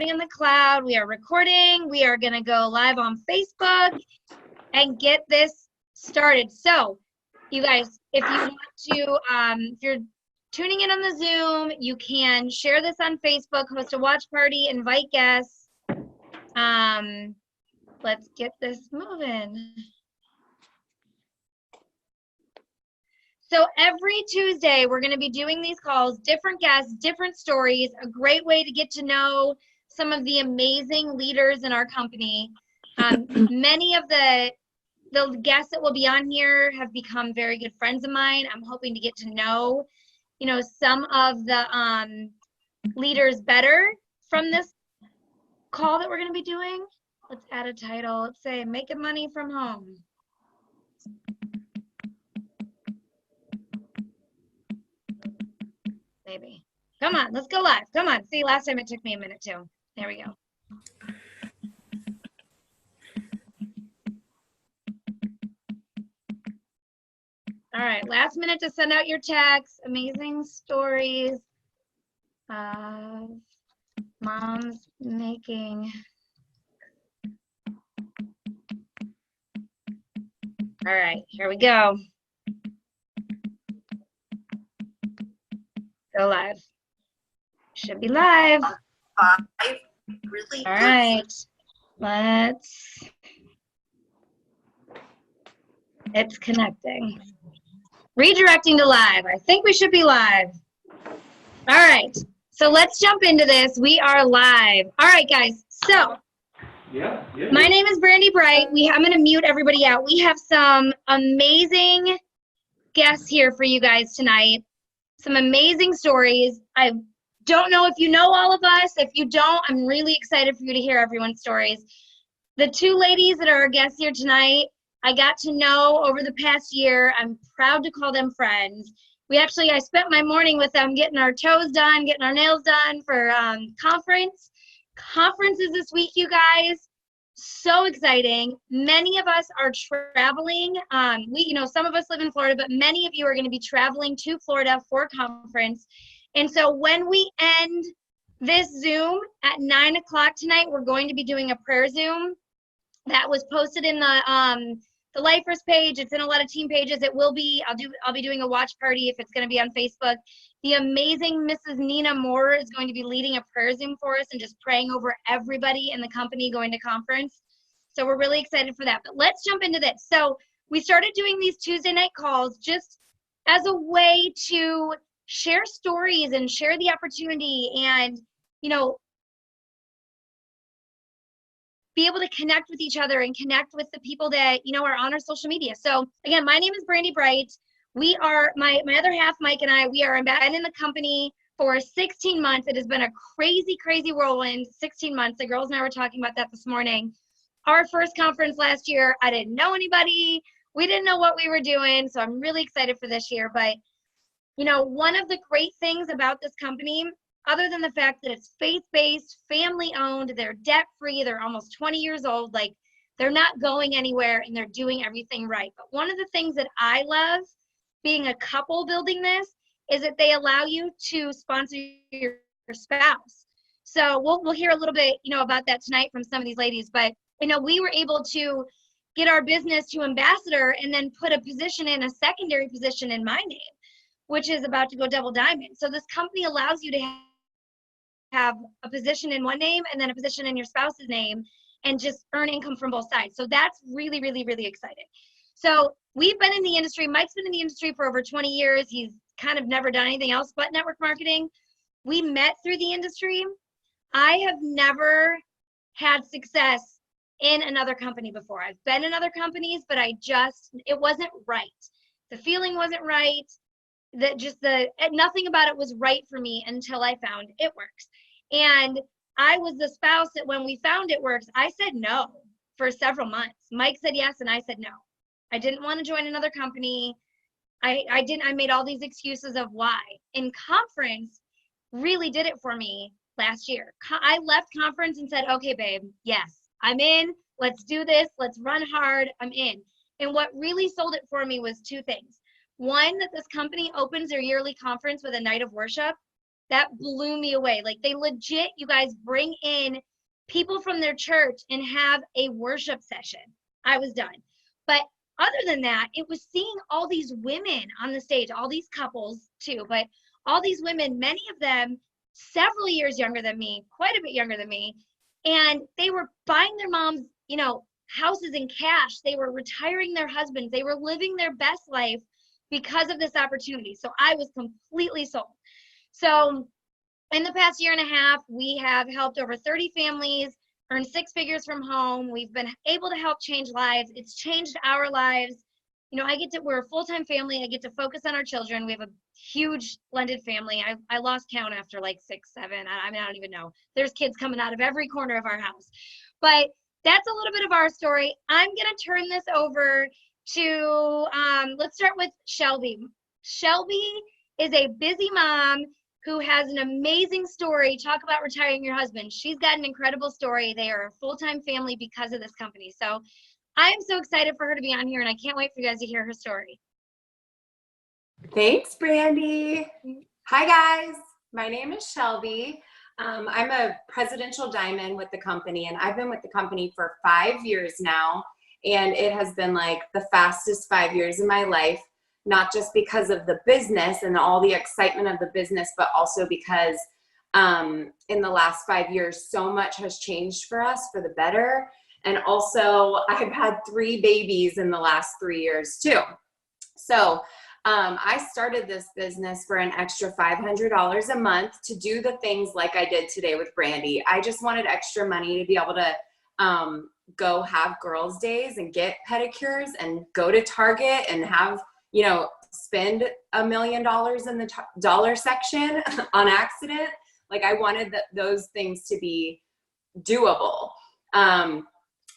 in the cloud. We are recording. We are going to go live on Facebook and get this started. So, you guys, if you want to, if you're tuning in on the Zoom, you can share this on Facebook, host a watch party, invite guests. Let's get this moving. So every Tuesday, we're going to be doing these calls, different guests, different stories, a great way to get to know some of the amazing leaders in our company. Many of the guests that will be on here have become very good friends of mine. I'm hoping to get to know, some of the leaders better from this call that we're going to be doing. Let's add a title. Let's say, Making Money from Home. Maybe. Come on, let's go live. Come on. See, last time it took me a minute too. There we go. All right, last minute to send out your texts. Amazing stories of moms making. All right, here we go. Go live. Should be live. Really? All right. It's connecting. Redirecting to live. I think we should be live. All right. So let's jump into this. We are live. All right, guys. So my name is Brandy Bright. I'm going to mute everybody out. We have some amazing guests here for you guys tonight. Some amazing stories. I don't know if you know all of us. If you don't, I'm really excited for you to hear everyone's stories. The two ladies that are our guests here tonight, I got to know over the past year. I'm proud to call them friends. I spent my morning with them getting our toes done, getting our nails done for conference. Conference is this week, you guys. So exciting. Many of us are traveling. Some of us live in Florida, but many of you are going to be traveling to Florida for conference. And so when we end this Zoom at 9 o'clock tonight, we're going to be doing a prayer Zoom that was posted in the Lifers page. It's in a lot of team pages. I'll be doing a watch party if it's going to be on Facebook. The amazing Mrs. Nina Moore is going to be leading a prayer Zoom for us and just praying over everybody in the company going to conference. So we're really excited for that. But let's jump into this. So we started doing these Tuesday night calls just as a way to share stories and share the opportunity and, be able to connect with each other and connect with the people that, are on our social media. So again, my name is Brandy Bright. We are, my other half, Mike and I, we are been in the company for 16 months. It has been a crazy, crazy whirlwind, 16 months. The girls and I were talking about that this morning. Our first conference last year, I didn't know anybody. We didn't know what we were doing. So I'm really excited for this year. But, one of the great things about this company, other than the fact that it's faith-based, family-owned, they're debt-free, they're almost 20 years old, like they're not going anywhere and they're doing everything right. But one of the things that I love being a couple building this is that they allow you to sponsor your spouse. So we'll hear a little bit, about that tonight from some of these ladies. But, we were able to get our business to ambassador and then put a secondary position in my name, which is about to go double diamond. So this company allows you to have a position in one name and then a position in your spouse's name and just earn income from both sides. So that's really, really, really exciting. So we've been in the industry. Mike's been in the industry for over 20 years. He's kind of never done anything else but network marketing. We met through the industry. I have never had success in another company before. I've been in other companies, but it wasn't right. The feeling wasn't right. Nothing about it was right for me until I found It Works. And I was the spouse that when we found It Works, I said no for several months. Mike said yes, and I said no. I didn't want to join another company. I made all these excuses of why. And conference really did it for me last year. I left conference and said, okay, babe, yes, I'm in. Let's do this. Let's run hard. I'm in. And what really sold it for me was two things. One, that this company opens their yearly conference with a night of worship. that blew me away. Like they legit, you guys bring in people from their church and have a worship session. I was done. But other than that, it was seeing all these women on the stage, all these couples too, but all these women, many of them several years younger than me, quite a bit younger than me. And they were buying their moms, you know, houses in cash. They were retiring their husbands. They were living their best life because of this opportunity. So I was completely sold. So in the past year and a half, we have helped over 30 families earn 6 figures from home. We've been able to help change lives. It's changed our lives. You know, we're a full-time family. I get to focus on our children. We have a huge blended family. I lost count after like 6, 7. I mean, I don't even know. There's kids coming out of every corner of our house. But that's a little bit of our story. I'm going to turn this over to, let's start with Shelby. Shelby is a busy mom who has an amazing story. Talk about retiring your husband. She's got an incredible story. They are a full-time family because of this company. So I am so excited for her to be on here, and I can't wait for you guys to hear her story. Thanks, Brandy. Hi, guys. My name is Shelby. I'm a presidential diamond with the company, and I've been with the company for 5 years now, and it has been like the fastest 5 years of my life, not just because of the business and all the excitement of the business, but also because in the last 5 years, so much has changed for us for the better. And also, I've had 3 babies in the last 3 years too. So I started this business for an extra $500 a month to do the things like I did today with Brandy. I just wanted extra money to be able to go have girls' days and get pedicures and go to Target and have, you know, spend $1 million in the dollar section on accident. Like I wanted those things to be doable.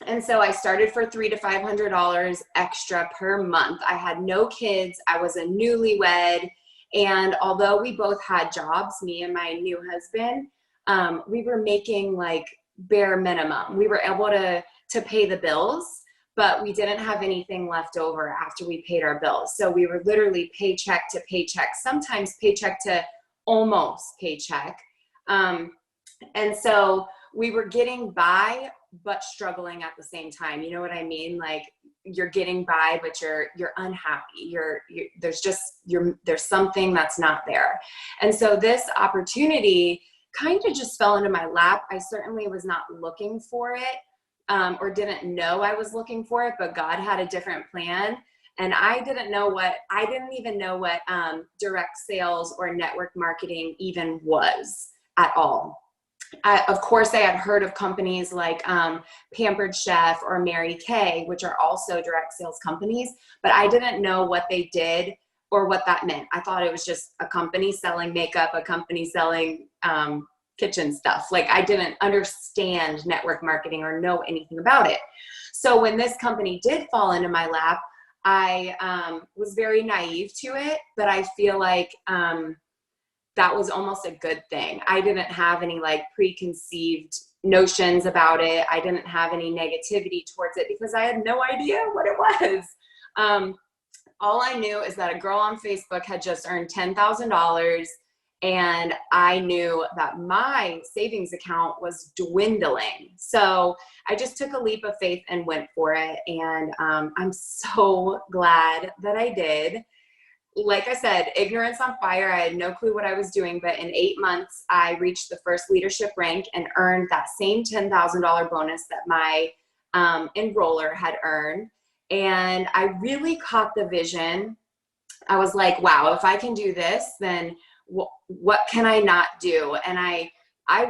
And so I started for $300 to $500 extra per month. I had no kids. I was a newlywed. And although we both had jobs, me and my new husband, we were making like bare minimum. We were able to pay the bills, but we didn't have anything left over after we paid our bills. So we were literally paycheck to paycheck, sometimes paycheck to almost paycheck. And so we were getting by, but struggling at the same time. You know what I mean? Like you're getting by, but you're unhappy. There's something that's not there. And so this opportunity kind of just fell into my lap. I certainly was not looking for it, or didn't know I was looking for it, but God had a different plan. And I didn't even know what direct sales or network marketing even was at all. Of course, I had heard of companies like Pampered Chef or Mary Kay, which are also direct sales companies, but I didn't know what they did or what that meant. I thought it was just a company selling makeup, a company selling kitchen stuff. Like I didn't understand network marketing or know anything about it. So when this company did fall into my lap, I was very naive to it, but I feel like that was almost a good thing. I didn't have any like preconceived notions about it. I didn't have any negativity towards it because I had no idea what it was. All I knew is that a girl on Facebook had just earned $10,000, and I knew that my savings account was dwindling. So I just took a leap of faith and went for it. And I'm so glad that I did. Like I said, ignorance on fire. I had no clue what I was doing, but in 8 months, I reached the first leadership rank and earned that same $10,000 bonus that my enroller had earned. And I really caught the vision. I was like, wow, if I can do this, then what can I not do? And I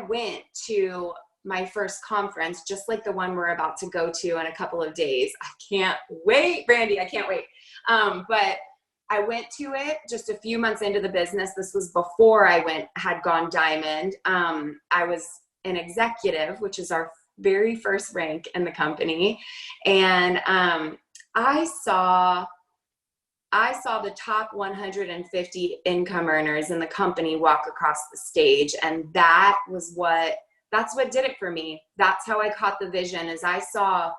went to my first conference, just like the one we're about to go to in a couple of days. I can't wait, Brandy, I can't wait. But I went to it just a few months into the business. This was before I had gone diamond. I was an executive, which is our very first rank in the company. And I saw the top 150 income earners in the company walk across the stage. And that's what did it for me. That's how I caught the vision, is I saw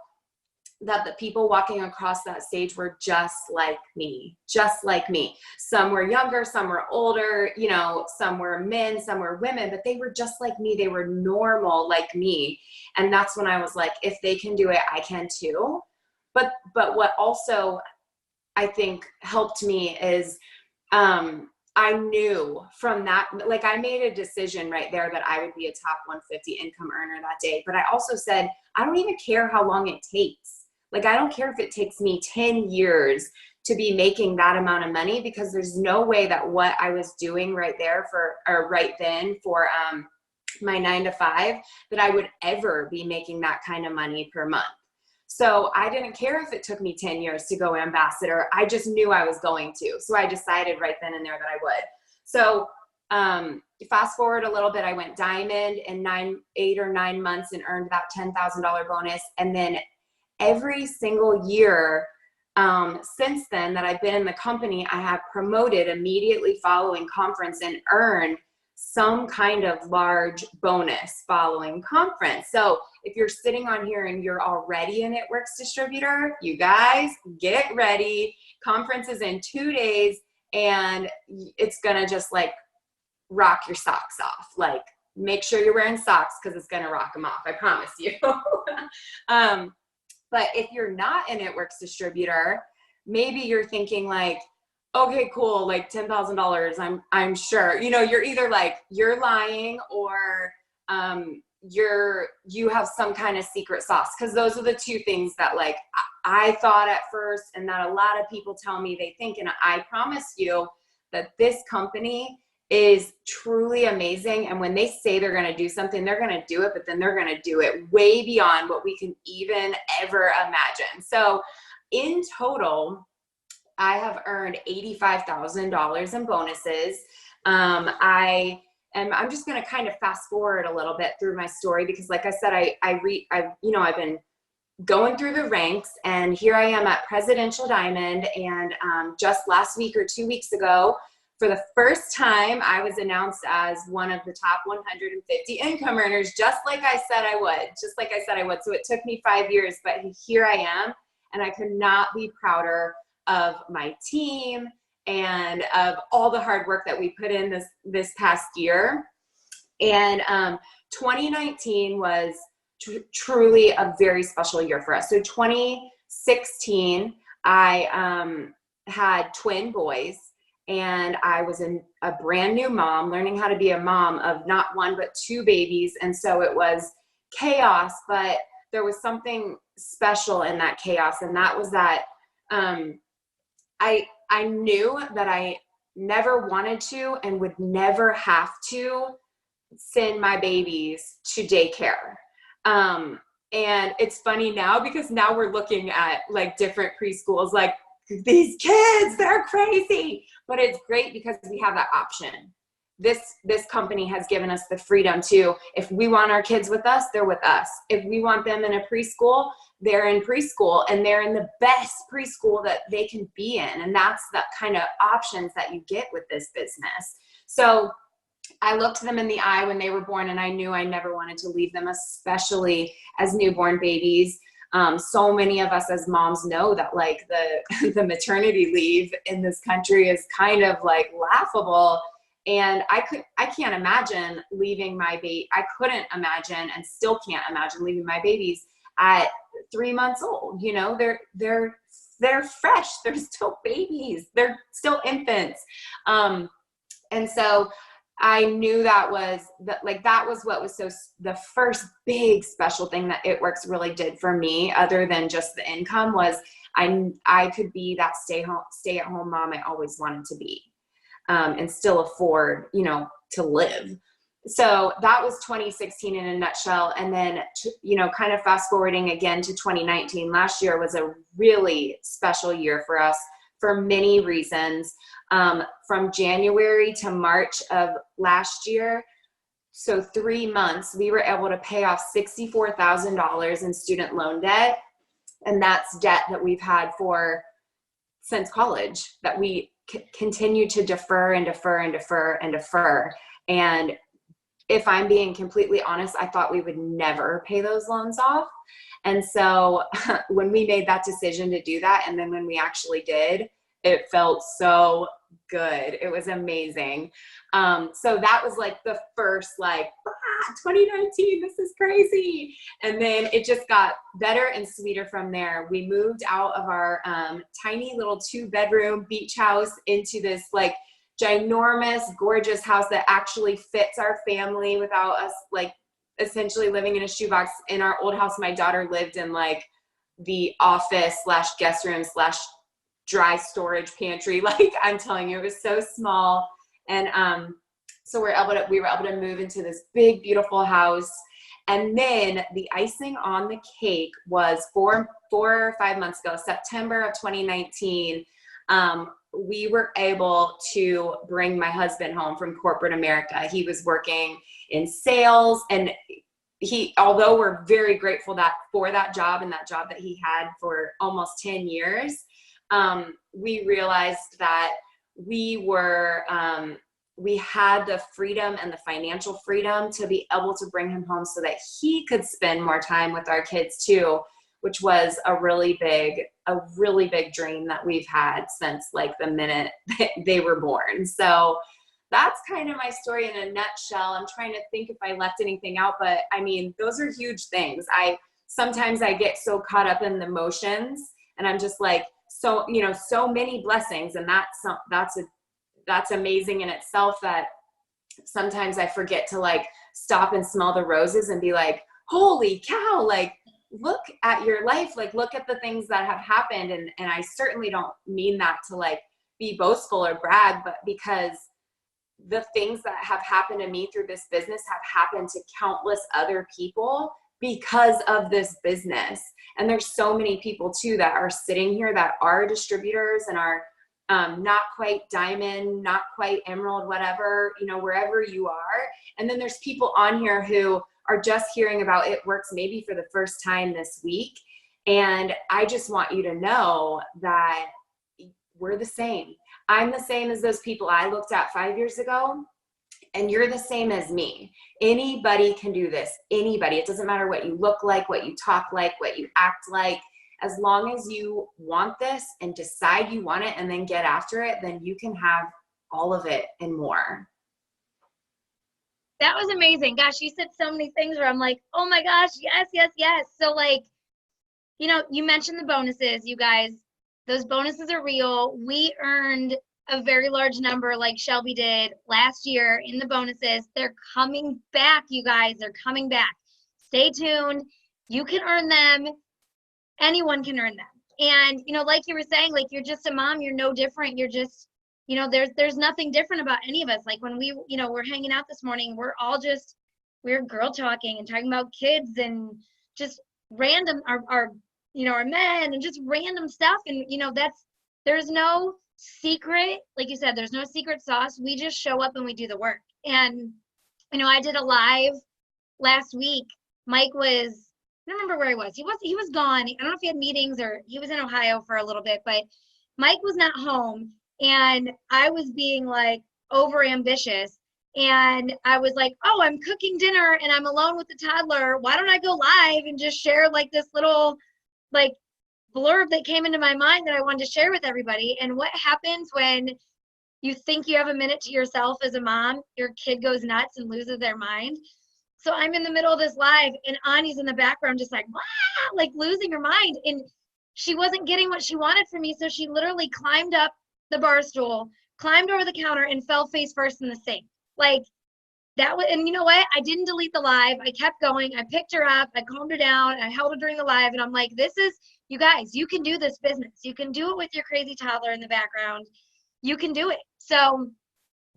that the people walking across that stage were just like me, just like me. Some were younger, some were older, you know, some were men, some were women, but they were just like me. They were normal like me. And that's when I was like, if they can do it, I can too. But what also I think helped me is, I knew from that, like I made a decision right there that I would be a top 150 income earner that day. But I also said, I don't even care how long it takes. Like, I don't care if it takes me 10 years to be making that amount of money, because there's no way that what I was doing right there right then for my 9 to 5, that I would ever be making that kind of money per month. So I didn't care if it took me 10 years to go ambassador. I just knew I was going to. So I decided right then and there that I would. So fast forward a little bit, I went diamond in 8 or 9 months and earned that $10,000 bonus. And then every single year since then that I've been in the company, I have promoted immediately following conference and earned some kind of large bonus following conference. So if you're sitting on here and you're already a It Works distributor, you guys get ready. Conference is in 2 days, and it's gonna just like rock your socks off. Like, make sure you're wearing socks, because it's gonna rock them off, I promise you. But if you're not an It Works distributor, maybe you're thinking like, okay, cool, like $10,000, I'm sure. You know, you're either like, you're lying, or you have some kind of secret sauce. Because those are the two things that like I thought at first, and that a lot of people tell me they think. And I promise you that this company is truly amazing. And when they say they're going to do something, they're going to do it, but then they're going to do it way beyond what we can even ever imagine. So in total, I have earned $85,000 in bonuses. I'm just going to kind of fast forward a little bit through my story, because like I said, I've been going through the ranks, and here I am at Presidential Diamond. And just last week or 2 weeks ago, for the first time, I was announced as one of the top 150 income earners, just like I said I would. So it took me 5 years, but here I am, and I could not be prouder of my team and of all the hard work that we put in this past year. And 2019 was truly a very special year for us. So 2016, I had twin boys, and I was a brand new mom, learning how to be a mom of not one, but 2 babies. And so it was chaos, but there was something special in that chaos. And that was that I knew that I never wanted to and would never have to send my babies to daycare. And it's funny now, because now we're looking at like different preschools, like, these kids, they're crazy. But it's great because we have that option. This company has given us the freedom to, if we want our kids with us, they're with us. If we want them in a preschool, they're in preschool, and they're in the best preschool that they can be in. And that's the kind of options that you get with this business. So I looked them in the eye when they were born, and I knew I never wanted to leave them, especially as newborn babies. So many of us as moms know that like the maternity leave in this country is kind of like laughable. And I can't imagine leaving my baby. I couldn't imagine, and still can't imagine, leaving my babies at 3 months old. You know, they're fresh. They're still babies. They're still infants. And so I knew that was what was the first big special thing that It Works really did for me, other than just the income, was I could be that stay at home mom I always wanted to be, and still afford, to live. So that was 2016 in a nutshell. And then, kind of fast forwarding again to 2019, last year was a really special year for us for many reasons. From January to March of last year, so 3 months, we were able to pay off $64,000 in student loan debt. And that's debt that we've had since college, that we continue to defer and defer and defer and defer. And if I'm being completely honest, I thought we would never pay those loans off. And so when we made that decision to do that, and then when we actually did, it felt so good. It was amazing. So that was like the first, like, 2019, this is crazy. And then it just got better and sweeter from there. We moved out of our tiny little 2-bedroom beach house into this like ginormous, gorgeous house that actually fits our family without us like essentially living in a shoebox. In our old house, my daughter lived in like the office / guest room / dry storage pantry. Like, I'm telling you, it was so small. And so we were able to move into this big, beautiful house. And then the icing on the cake was 4 or 5 months ago, September of 2019. We were able to bring my husband home from corporate America. He was working in sales, and although we're very grateful for that job and that job that he had for almost 10 years, we realized that we had the freedom and the financial freedom to be able to bring him home so that he could spend more time with our kids too, which was a really big dream that we've had since like the minute they were born. So that's kind of my story in a nutshell. I'm trying to think if I left anything out, but I mean, those are huge things. Sometimes I get so caught up in the emotions, and I'm just like, so many blessings. And that's amazing in itself, that sometimes I forget to like stop and smell the roses and be like, holy cow, like, look at your life, like, look at the things that have happened. And I certainly don't mean that to like be boastful or brag, but because the things that have happened to me through this business have happened to countless other people because of this business. And there's so many people too that are sitting here that are distributors and are not quite diamond, not quite emerald, whatever, wherever you are. And then there's people on here who are just hearing about It Works maybe for the first time this week. And I just want you to know that we're the same. I'm the same as those people I looked at 5 years ago, and you're the same as me. Anybody can do this. Anybody. It doesn't matter what you look like, what you talk like, what you act like. As long as you want this and decide you want it and then get after it, then you can have all of it and more. That was amazing. Gosh, you said so many things where I'm like, oh my gosh, yes, yes, yes. So like, you mentioned the bonuses, you guys. Those bonuses are real. We earned a very large number like Shelby did last year in the bonuses. They're coming back, you guys. They're coming back. Stay tuned. You can earn them. Anyone can earn them. And, like you were saying, like, you're just a mom. You're no different. You're just, there's nothing different about any of us. Like when we're hanging out this morning, we're girl talking and talking about kids and just random, our men and just random stuff. And, there's no secret. Like you said, there's no secret sauce. We just show up and we do the work. And, I did a live last week. Mike was, I don't remember where he was. He was gone. I don't know if he had meetings or he was in Ohio for a little bit, but Mike was not home. And I was being like over ambitious. And I was like, oh, I'm cooking dinner and I'm alone with the toddler. Why don't I go live and just share like this little like blurb that came into my mind that I wanted to share with everybody? And what happens when you think you have a minute to yourself as a mom, your kid goes nuts and loses their mind. So I'm in the middle of this live and Ani's in the background just like, wow, like losing her mind. And she wasn't getting what she wanted from me. So she literally climbed up the bar stool, climbed over the counter and fell face first in the sink. Like that was, and you know what? I didn't delete the live. I kept going. I picked her up. I calmed her down. I held her during the live. And I'm like, you guys, you can do this business. You can do it with your crazy toddler in the background. You can do it. So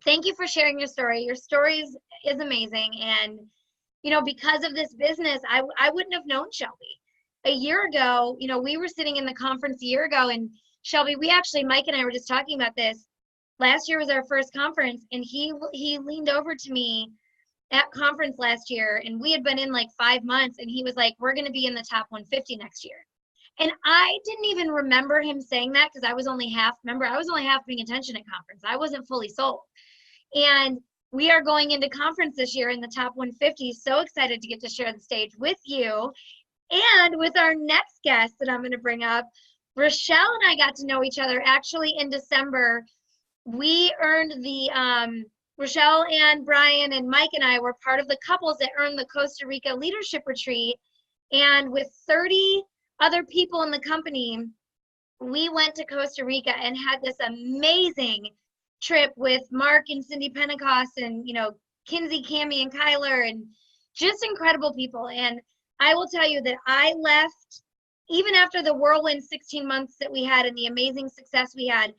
thank you for sharing your story. Your story is amazing. And because of this business, I wouldn't have known Shelby. A year ago, we were sitting in the conference a year ago, and Shelby, Mike and I were just talking about this. Last year was our first conference, and he leaned over to me at conference last year, and we had been in like 5 months, and he was like, we're going to be in the top 150 next year. And I didn't even remember him saying that because I was only half paying attention at conference. I wasn't fully sold. And we are going into conference this year in the top 150. So excited to get to share the stage with you and with our next guest that I'm going to bring up. Rachelle and I got to know each other actually in December. We earned the, Rachelle and Brian and Mike and I were part of the couples that earned the Costa Rica Leadership Retreat. And with 30 other people in the company, we went to Costa Rica and had this amazing trip with Mark and Cindy Pentecost and, you know, Kinsey, Cammie, and Kyler, and just incredible people. And I will tell you that I left, even after the whirlwind 16 months that we had and the amazing success we had,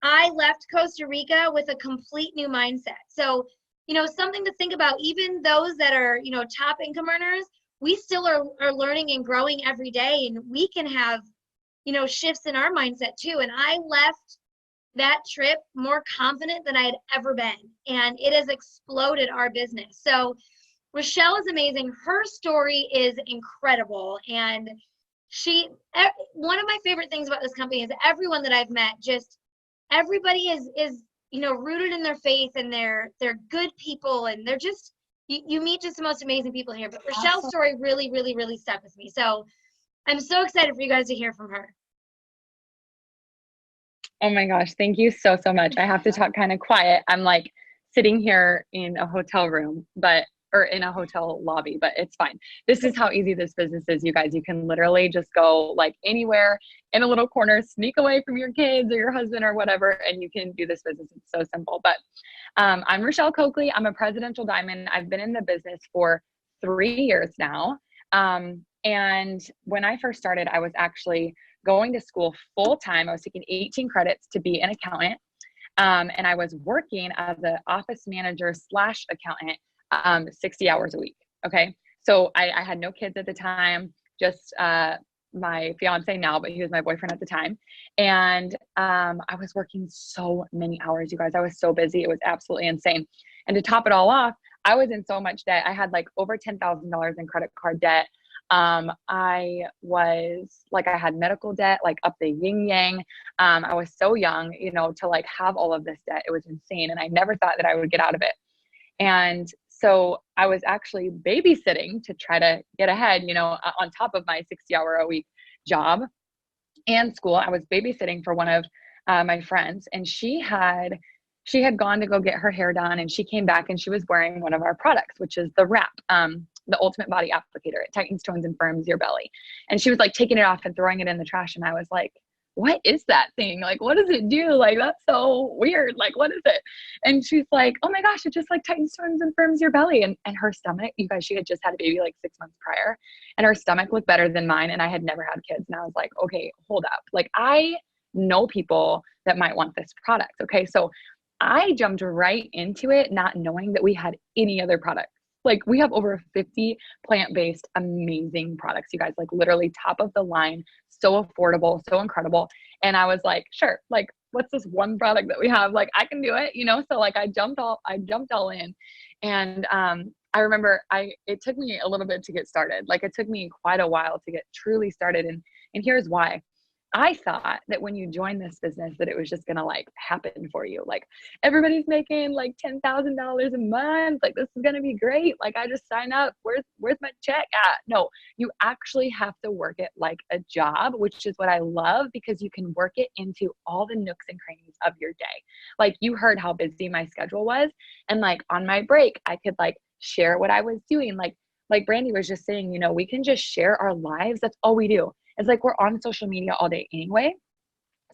I left Costa Rica with a complete new mindset. So, you know, something to think about, even those that are, you know, top income earners, we still are learning and growing every day, and we can have, you know, shifts in our mindset too. And I left that trip more confident than I had ever been, and it has exploded our business. So Rachelle is amazing. Her story is incredible. And one of my favorite things about this company is everyone that I've met, just everybody is, you know, rooted in their faith, and they're good people, and they're just, you meet just the most amazing people here. But Rachelle's story really, really, really stuck with me. So I'm so excited for you guys to hear from her. Oh my gosh, thank you so, so much. I have to talk kind of quiet. I'm like sitting here in a hotel room, or in a hotel lobby, but it's fine. This is how easy this business is, you guys. You can literally just go like anywhere in a little corner, sneak away from your kids or your husband or whatever, and you can do this business. It's so simple. But I'm Rachelle Coakley. I'm a presidential diamond. I've been in the business for 3 years now. And when I first started, I was actually going to school full time. I was taking 18 credits to be an accountant. And I was working as an office manager / accountant, 60 hours a week. Okay. So I had no kids at the time, just my fiance now, but he was my boyfriend at the time. And I was working so many hours, you guys. I was so busy. It was absolutely insane. And to top it all off, I was in so much debt. I had like over $10,000 in credit card debt. I was like, I had medical debt, like up the yin yang. I was so young, you know, to like have all of this debt. It was insane. And I never thought that I would get out of it. And so I was actually babysitting to try to get ahead, you know, on top of my 60-hour-a-week job and school. I was babysitting for one of my friends, and she had gone to go get her hair done, and she came back and she was wearing one of our products, which is the wrap, the Ultimate Body Applicator. It tightens, tones, and firms your belly. And she was like taking it off and throwing it in the trash. And I was like, what is that thing? Like, what does it do? Like, that's so weird. Like, what is it? And she's like, oh my gosh, it just like tightens, tones, and firms your belly. And her stomach, you guys, she had just had a baby like 6 months prior, and her stomach looked better than mine. And I had never had kids. And I was like, okay, hold up. Like, I know people that might want this product. Okay. So I jumped right into it, not knowing that we had any other product. Like, we have over 50 plant-based amazing products, you guys, like literally top of the line, so affordable, so incredible. And I was like, sure, like, what's this one product that we have? Like, I can do it, you know? So like I jumped all in. And I remember it took me a little bit to get started. Like, it took me quite a while to get truly started. And here's why. I thought that when you join this business that it was just going to like happen for you. Like, everybody's making like $10,000 a month. Like, this is going to be great. Like, I just sign up. Where's my check at? No, you actually have to work it like a job, which is what I love, because you can work it into all the nooks and crannies of your day. Like, you heard how busy my schedule was. And like on my break, I could like share what I was doing. Like Brandy was just saying, you know, we can just share our lives. That's all we do. It's like, we're on social media all day anyway.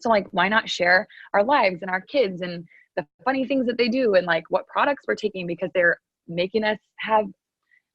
So like, why not share our lives and our kids and the funny things that they do and like what products we're taking because they're making us have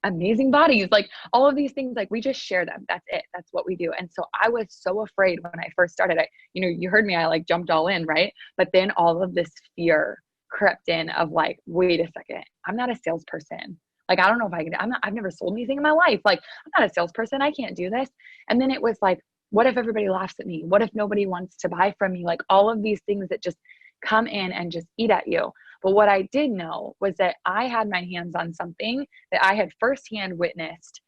amazing bodies, like all of these things, like we just share them. That's it. That's what we do. And so I was so afraid when I first started. You know, you heard me, I like jumped all in, right? But then all of this fear crept in of like, wait a second, I'm not a salesperson. Like, I don't know if I can, I've never sold anything in my life. Like, I'm not a salesperson. I can't do this. And then it was like, what if everybody laughs at me? What if nobody wants to buy from me? Like, all of these things that just come in and just eat at you. But what I did know was that I had my hands on something that I had firsthand witnessed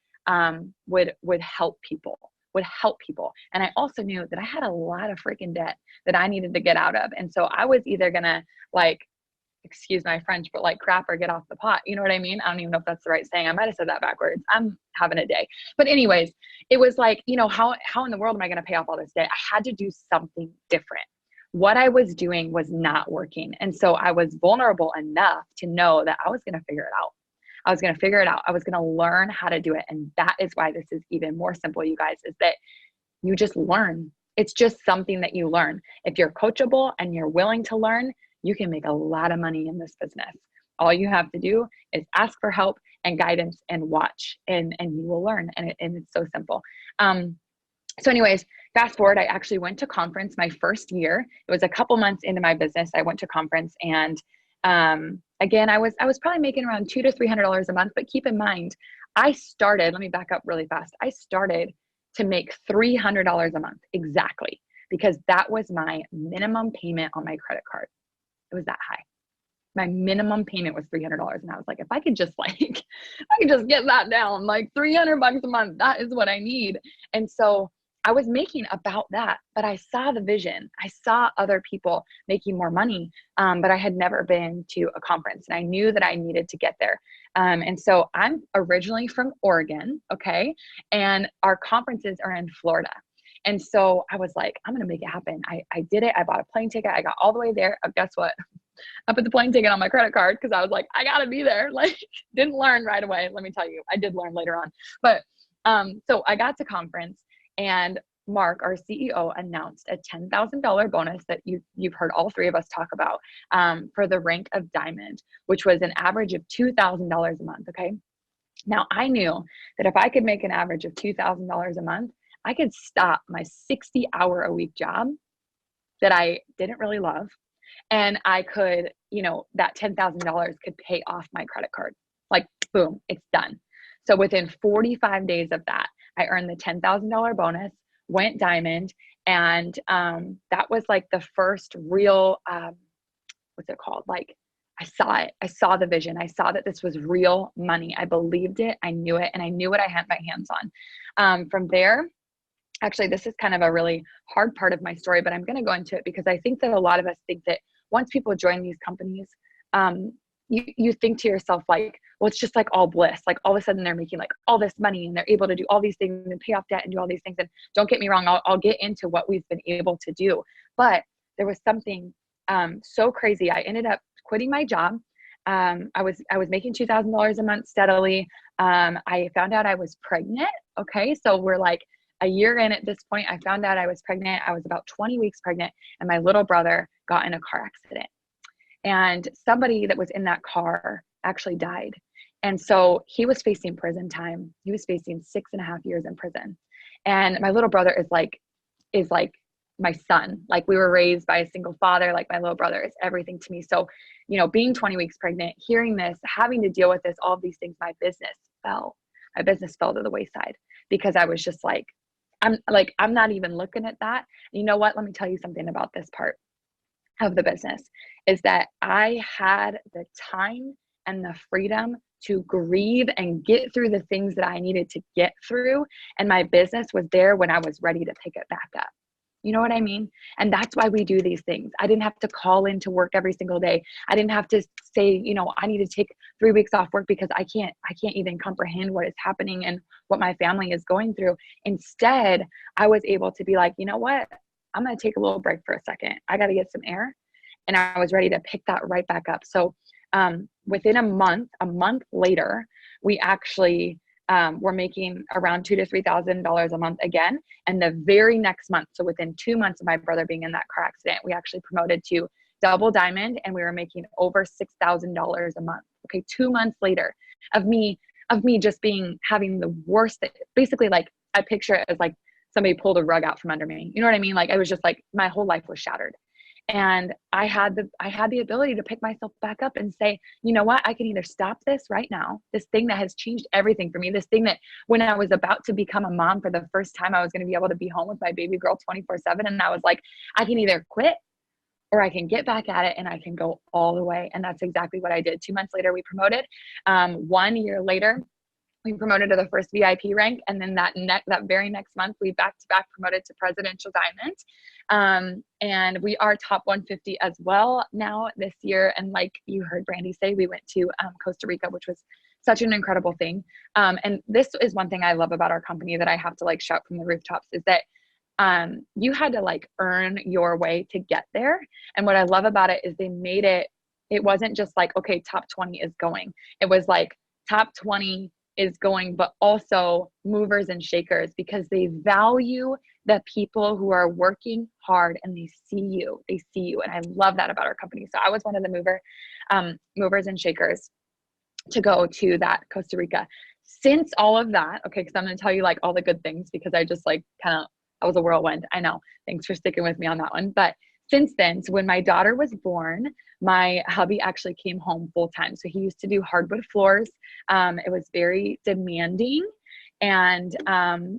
would help people, And I also knew that I had a lot of freaking debt that I needed to get out of. And so I was either going to like excuse my French, but like crap or get off the pot. You know what I mean? I don't even know if that's the right saying. I might've said that backwards. I'm having a day. But anyways, it was like, you know, how in the world am I going to pay off all this debt? I had to do something different. What I was doing was not working. And so I was vulnerable enough to know that I was going to figure it out. I was going to figure it out. I was going to learn how to do it. And that is why this is even more simple, you guys, is that you just learn. It's just something that you learn. If you're coachable and you're willing to learn, you can make a lot of money in this business. All you have to do is ask for help and guidance and watch, and you will learn. And it's so simple. So anyways, fast forward, I actually went to conference my first year. It was a couple months into my business. I went to conference, and again, I was probably making around $200 to $300 a month. But keep in mind, I started, let me back up really fast. I started to make $300 a month exactly, because that was my minimum payment on my credit card. It was that high. My minimum payment was $300. And I was like, if I could just get that down, like $300 a month, that is what I need. And so I was making about that, but I saw the vision. I saw other people making more money, but I had never been to a conference, and I knew that I needed to get there. And so I'm originally from Oregon, okay? And our conferences are in Florida. And so I was like, I'm going to make it happen. I did it. I bought a plane ticket. I got all the way there. Guess what? I put the plane ticket on my credit card because I was like, I got to be there. Like, didn't learn right away. Let me tell you, I did learn later on. But so I got to conference, and Mark, our CEO, announced a $10,000 bonus that you've heard all three of us talk about for the rank of diamond, which was an average of $2,000 a month. Okay. Now I knew that if I could make an average of $2,000 a month, I could stop my 60-hour-a-week job that I didn't really love. And I could, that $10,000 could pay off my credit card. Like, boom, it's done. So within 45 days of that, I earned the $10,000 bonus, went diamond. And that was like the first real, what's it called? Like, I saw it. I saw the vision. I saw that this was real money. I believed it. I knew it. And I knew what I had my hands on. From there, actually, this is kind of a really hard part of my story, but I'm going to go into it because I think that a lot of us think that once people join these companies, you think to yourself like, well, it's just like all bliss. Like all of a sudden they're making like all this money and they're able to do all these things and pay off debt and do all these things. And don't get me wrong, I'll get into what we've been able to do. But there was something so crazy. I ended up quitting my job. I was making $2,000 a month steadily. I found out I was pregnant. Okay. So we're like a year in at this point. I found out I was pregnant. I was about 20 weeks pregnant, and my little brother got in a car accident. And somebody that was in that car actually died. And so he was facing prison time. He was facing 6.5 years in prison. And my little brother is like my son. Like, we were raised by a single father. Like, my little brother is everything to me. So, being 20 weeks pregnant, hearing this, having to deal with this, all of these things, my business fell to the wayside because I was just like, I'm not even looking at that. You know what? Let me tell you something about this part of the business is that I had the time and the freedom to grieve and get through the things that I needed to get through. And my business was there when I was ready to pick it back up. You know what I mean? And that's why we do these things. I didn't have to call into work every single day. I didn't have to say, I need to take 3 weeks off work because I can't even comprehend what is happening and what my family is going through. Instead, I was able to be like, you know what? I'm going to take a little break for a second. I got to get some air. And I was ready to pick that right back up. So within a month later, we actually were making around $2,000 to $3,000 a month again. And the very next month, so within 2 months of my brother being in that car accident, we actually promoted to double diamond, and we were making over $6,000 a month. Okay, 2 months later of me just having the worst, basically, like, I picture it as like somebody pulled a rug out from under me. You know what I mean? Like, I was just like, my whole life was shattered. And I had the ability to pick myself back up and say, you know what, I can either stop this right now, this thing that has changed everything for me, this thing that when I was about to become a mom for the first time, I was going to be able to be home with my baby girl 24/7. And I was like, I can either quit or I can get back at it and I can go all the way. And that's exactly what I did. 2 months later, we promoted. 1 year later, we promoted to the first VIP rank. And then that very next month, we back-to-back promoted to Presidential Diamond. And we are top 150 as well now this year. And like you heard Brandy say, we went to Costa Rica, which was such an incredible thing. And this is one thing I love about our company that I have to like shout from the rooftops is that you had to like earn your way to get there. And what I love about it is they made it wasn't just like, okay, top 20 is going. It was like top 20 is going, but also movers and shakers, because they value the people who are working hard and they see you. And I love that about our company. So I was one of the movers and shakers to go to that Costa Rica. Since all of that, okay, because I'm going to tell you like all the good things, because I just like I was a whirlwind. I know. Thanks for sticking with me on that one. But since then, so when my daughter was born, my hubby actually came home full time. So he used to do hardwood floors. It was very demanding and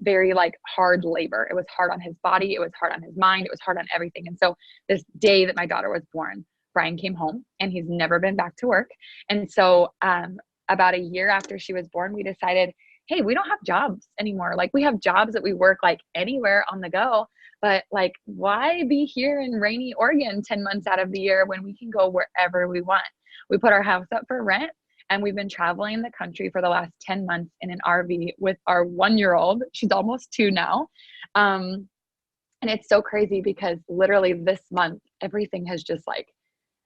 very like hard labor. It was hard on his body. It was hard on his mind. It was hard on everything. And so this day that my daughter was born, Brian came home and he's never been back to work. And so about a year after she was born, we decided, hey, we don't have jobs anymore. Like we have jobs that we work like anywhere on the go, but like why be here in rainy Oregon 10 months out of the year when we can go wherever we want? We put our house up for rent and we've been traveling the country for the last 10 months in an RV with our 1-year-old. She's almost 2 now. And it's so crazy because literally this month, everything has just like,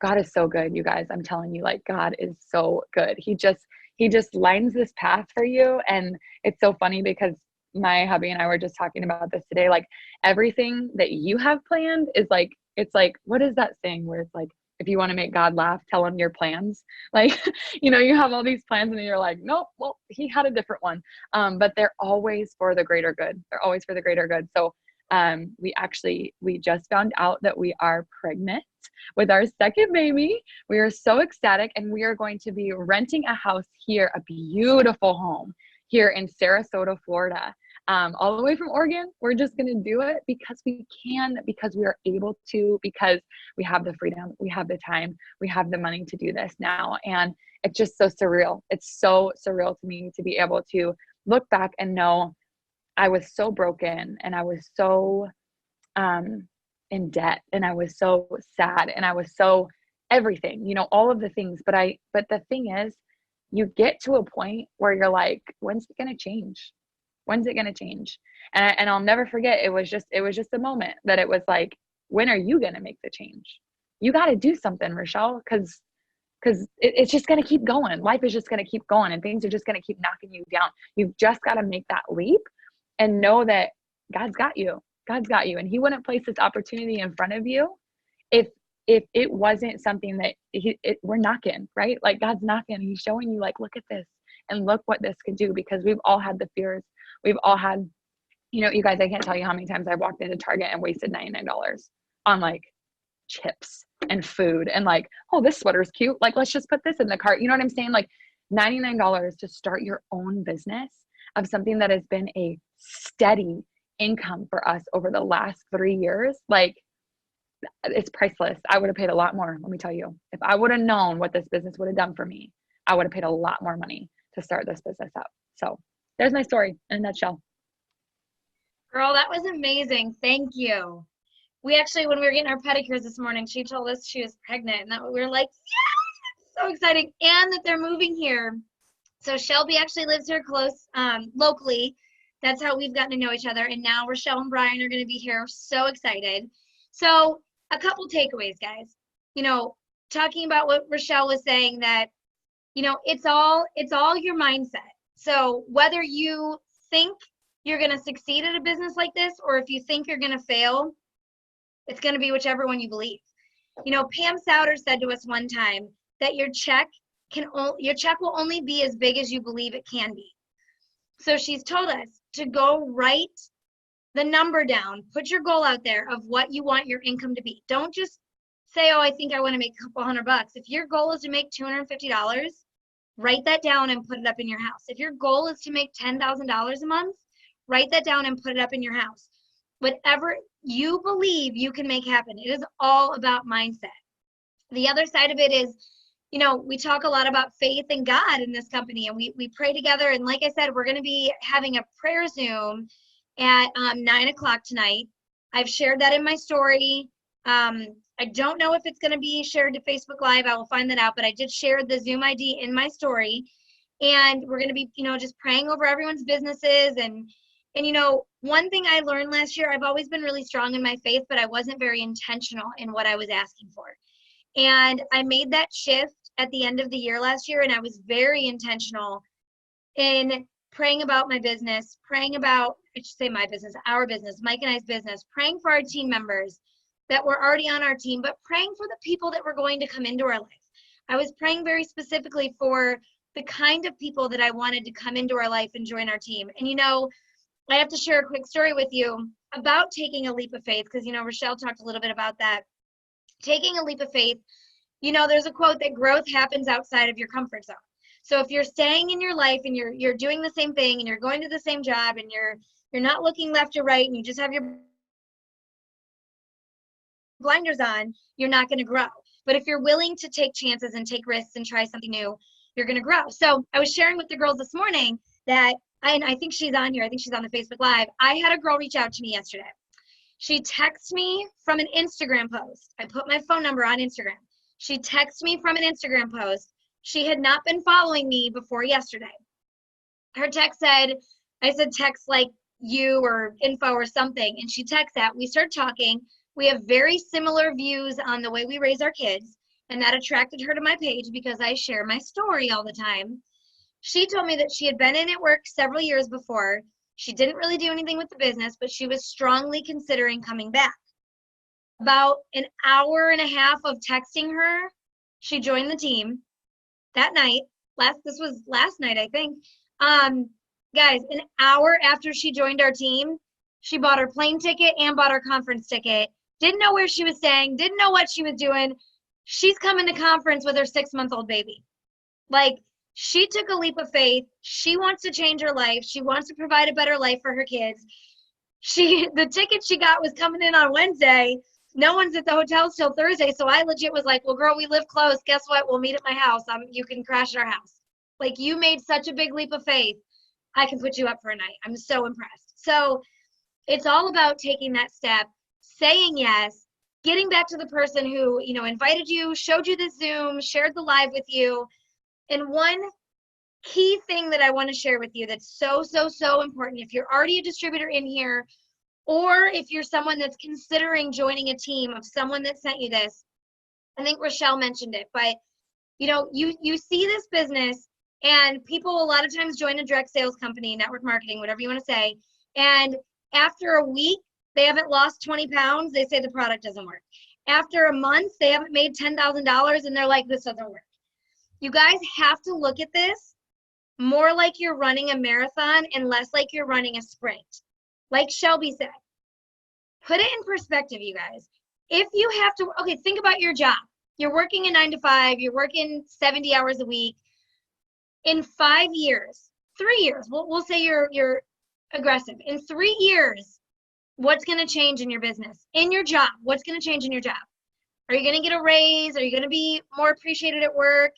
God is so good, you guys. I'm telling you, like God is so good. He just lines this path for you. And it's so funny because my hubby and I were just talking about this today. Like everything that you have planned is like, it's like, what is that saying where it's like, if you want to make God laugh, tell him your plans. Like, you know, you have all these plans and you're like, nope, well, he had a different one. But they're always for the greater good. They're always for the greater good. So we just found out that we are pregnant with our second baby. We are so ecstatic, and we are going to be renting a house here, a beautiful home here in Sarasota, Florida, all the way from Oregon. We're just going to do it because we can, because we are able to, because we have the freedom, we have the time, we have the money to do this now. And it's just so surreal. It's so surreal to me to be able to look back and know I was so broken and I was so in debt and I was so sad and I was so everything, you know, all of the things. But the thing is, you get to a point where you're like, when's it going to change? When's it going to change? And I'll never forget. It was just a moment that it was like, when are you going to make the change? You got to do something, Rachelle, because it's just going to keep going. Life is just going to keep going and things are just going to keep knocking you down. You've just got to make that leap and know that God's got you. God's got you. And he wouldn't place this opportunity in front of you if it wasn't something that we're knocking, right? Like God's knocking. He's showing you like, look at this and look what this could do, because we've all had the fears. We've all had, you know, you guys, I can't tell you how many times I've walked into Target and wasted $99 on like chips and food and like, oh, this sweater's cute. Like, let's just put this in the cart. You know what I'm saying? Like $99 to start your own business of something that has been a steady income for us over the last 3 years. Like, it's priceless. I would have paid a lot more. Let me tell you, if I would have known what this business would have done for me, I would have paid a lot more money to start this business up. So there's my story in a nutshell. Girl, that was amazing. Thank you. We actually, when we were getting our pedicures this morning, she told us she was pregnant, and that we were like, yeah, so exciting. And that they're moving here. So Shelby actually lives here close, locally. That's how we've gotten to know each other. And now Rachelle and Brian are going to be here. So excited. So a couple takeaways, guys. You know, talking about what Rachelle was saying, that, you know, it's all your mindset. So whether you think you're going to succeed at a business like this, or if you think you're going to fail, it's going to be whichever one you believe. You know, Pam Souter said to us one time that your check will only be as big as you believe it can be. So she's told us to go write the number down, put your goal out there of what you want your income to be. Don't just say, oh, I think I want to make a couple $100. If your goal is to make $250, write that down and put it up in your house. If your goal is to make $10,000 a month, write that down and put it up in your house. Whatever you believe you can make happen. It is all about mindset. The other side of it is, you know, we talk a lot about faith and God in this company, and we pray together. And like I said, we're going to be having a prayer Zoom at 9 o'clock tonight. I've shared that in my story. I don't know if it's going to be shared to Facebook Live. I will find that out, but I did share the Zoom ID in my story. And we're going to be, you know, just praying over everyone's businesses. And, you know, one thing I learned last year, I've always been really strong in my faith, but I wasn't very intentional in what I was asking for. And I made that shift at the end of the year last year, and I was very intentional in praying about my business, praying about, I should say my business, our business, Mike and I's business, praying for our team members that were already on our team, but praying for the people that were going to come into our life. I was praying very specifically for the kind of people that I wanted to come into our life and join our team. And, you know, I have to share a quick story with you about taking a leap of faith, because, you know, Rachelle talked a little bit about that. Taking a leap of faith, you know, there's a quote that growth happens outside of your comfort zone. So if you're staying in your life and you're doing the same thing and you're going to the same job and you're not looking left or right and you just have your blinders on, you're not going to grow. But if you're willing to take chances and take risks and try something new, you're going to grow. So I was sharing with the girls this morning that, and I think she's on here, I think she's on the Facebook Live. I had a girl reach out to me yesterday. She texted me from an Instagram post. I put my phone number on Instagram. She texted me from an Instagram post. She had not been following me before yesterday. Her text said, I said text like you or info or something, and she texted that. We started talking. We have very similar views on the way we raise our kids, and that attracted her to my page because I share my story all the time. She told me that she had been in at work several years before. She didn't really do anything with the business, but she was strongly considering coming back. About an hour and a half of texting her, she joined the team that night. This was last night, I think. Guys, an hour after she joined our team, she bought her plane ticket and bought her conference ticket. Didn't know where she was staying, didn't know what she was doing. She's coming to conference with her 6-month-old baby. Like, she took a leap of faith. She wants to change her life. She wants to provide a better life for her kids. The ticket she got was coming in on Wednesday. No one's at the hotel till Thursday. So I legit was like, well, girl, we live close. Guess what? We'll meet at my house. You can crash at our house. Like, you made such a big leap of faith. I can put you up for a night. I'm so impressed. So it's all about taking that step, saying yes, getting back to the person who, you know, invited you, showed you the Zoom, shared the live with you. And one key thing that I want to share with you that's so, so, so important, if you're already a distributor in here, or if you're someone that's considering joining a team of someone that sent you this, I think Rachelle mentioned it, but you know, you see this business and people a lot of times join a direct sales company, network marketing, whatever you want to say, and after a week, they haven't lost 20 pounds, they say the product doesn't work. After a month, they haven't made $10,000 and they're like, this doesn't work. You guys have to look at this more like you're running a marathon and less like you're running a sprint. Like Shelby said, put it in perspective, you guys. If you have to, okay, think about your job. You're working a 9 to 5, you're working 70 hours a week. In 5 years, 3 years, we'll say you're aggressive. In 3 years, what's going to change in your business? In your job, what's going to change in your job? Are you going to get a raise? Are you going to be more appreciated at work?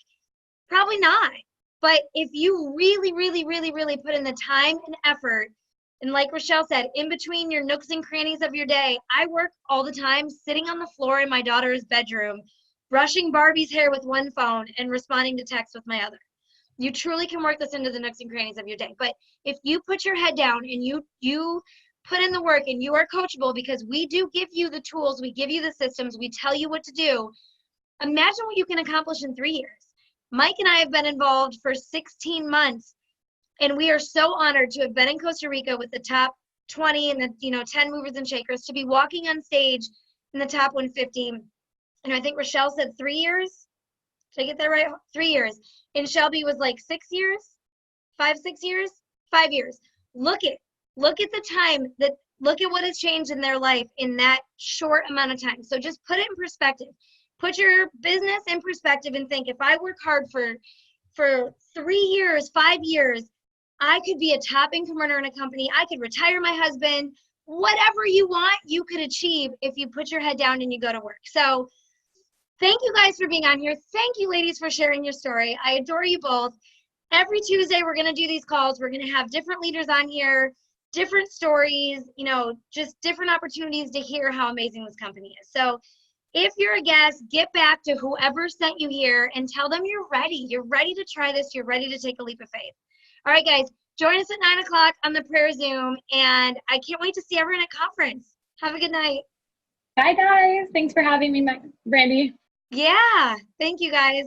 Probably not. But if you really, really, really, really put in the time and effort, and like Rachelle said, in between your nooks and crannies of your day, I work all the time sitting on the floor in my daughter's bedroom, brushing Barbie's hair with one phone and responding to texts with my other. You truly can work this into the nooks and crannies of your day. But if you put your head down and you put in the work and you are coachable, because we do give you the tools, we give you the systems, we tell you what to do, imagine what you can accomplish in 3 years. Mike and I have been involved for 16 months, and we are so honored to have been in Costa Rica with the top 20 and the 10 movers and shakers, to be walking on stage in the top 150. And I think Rachelle said 3 years. Did I get that right? 3 years. And Shelby was like 6 years, 6 years, 5 years. Look at the time look at what has changed in their life in that short amount of time. So just put it in perspective. Put your business in perspective and think, if I work hard for 3 years, 5 years, I could be a top income earner in a company. I could retire my husband. Whatever you want, you could achieve if you put your head down and you go to work. So Thank you guys for being on here. Thank you, ladies, for sharing your story. I adore you both. Every Tuesday, we're going to do these calls. We're going to have different leaders on here, different stories, just different opportunities to hear how amazing this company is. So if you're a guest, get back to whoever sent you here and tell them you're ready. You're ready to try this. You're ready to take a leap of faith. All right, guys, join us at 9 o'clock on the prayer Zoom. And I can't wait to see everyone at conference. Have a good night. Bye, guys. Thanks for having me, Brandy. Yeah. Thank you, guys.